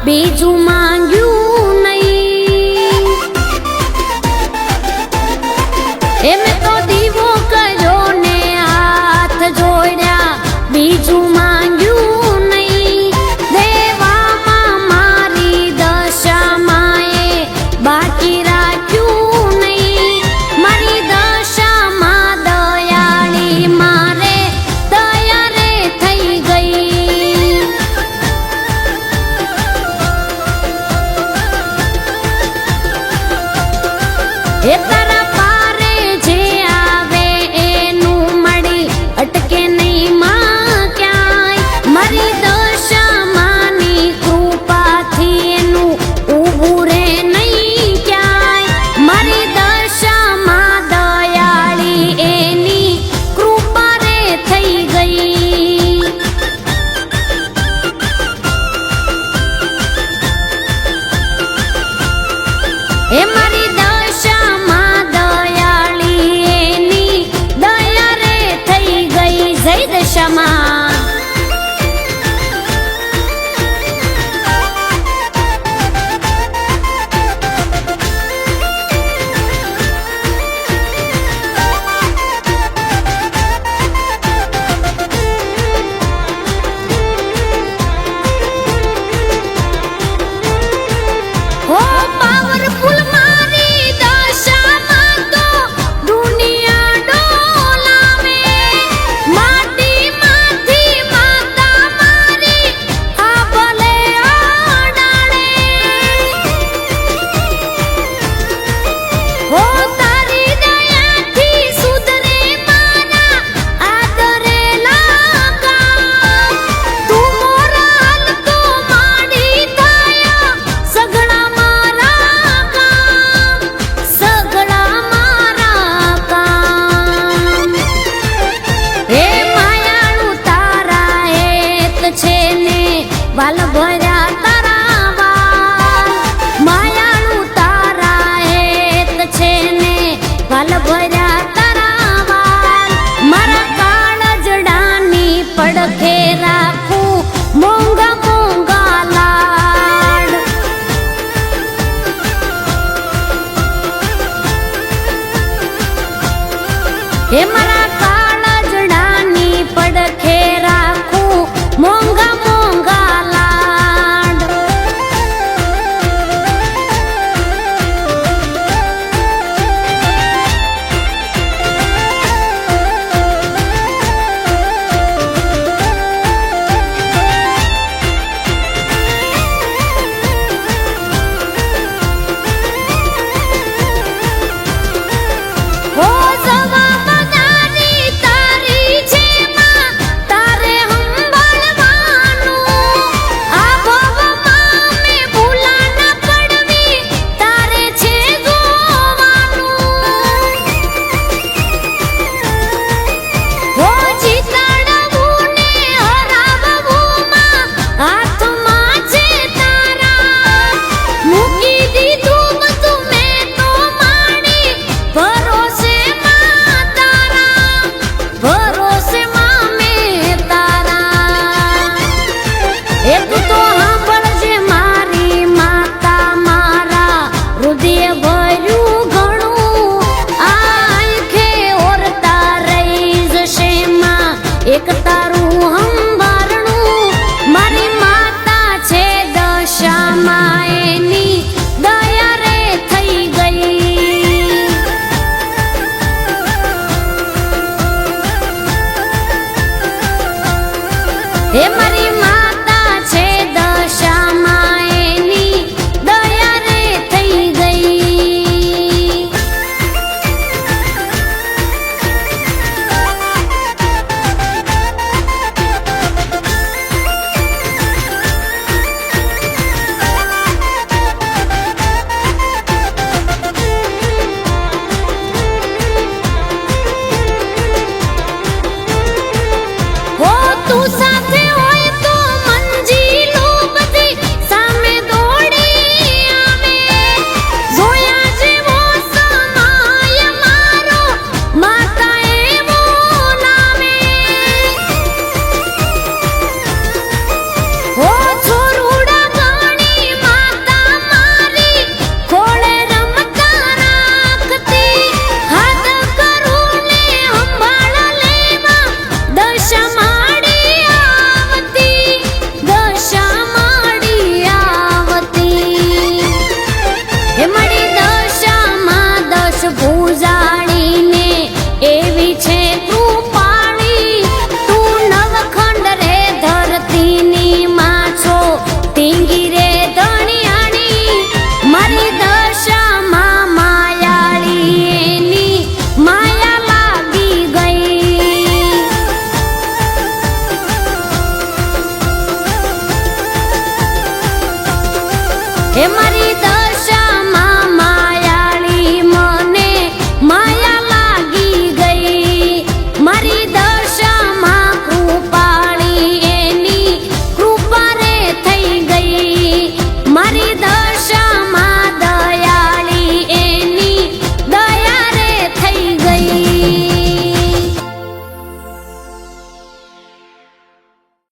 બીજું માંગ્યું નહીં, મેં તો દીવો કર્યો ને હાથ જોડ્યા, બીજું માંગ્યું નહીં. દેવામાં મારી દશામાં એ બાકી રાખ્યું નહીં, મારી દશામાં દયાળી મારે દયા રે થઈ ગઈ. એ તારા પારે જે આવે એનું મળી અટકે નહીં માં ક્યાંય, મારી દશામાંની કૃપાથી એનું ઊભું રે નહીં ક્યાંય, મારી દશામાં દયાળી એની કૃપા રે થઈ ગઈ. એ મારી દશામાં હો પાવરફુલ મારી દશામાં તો દુનિયા ડોલાવે, માટીમાંથી માતા મારી આ ભલે આડાડે. હો તારી દયાથી સુધરે મારા આદરેલા કામ, તું મોરા હલકો માડી થયા સગડા મારા કામ, સગડા મારા કામ. હે માયાળું તારા હેત છે ને વાલ ભર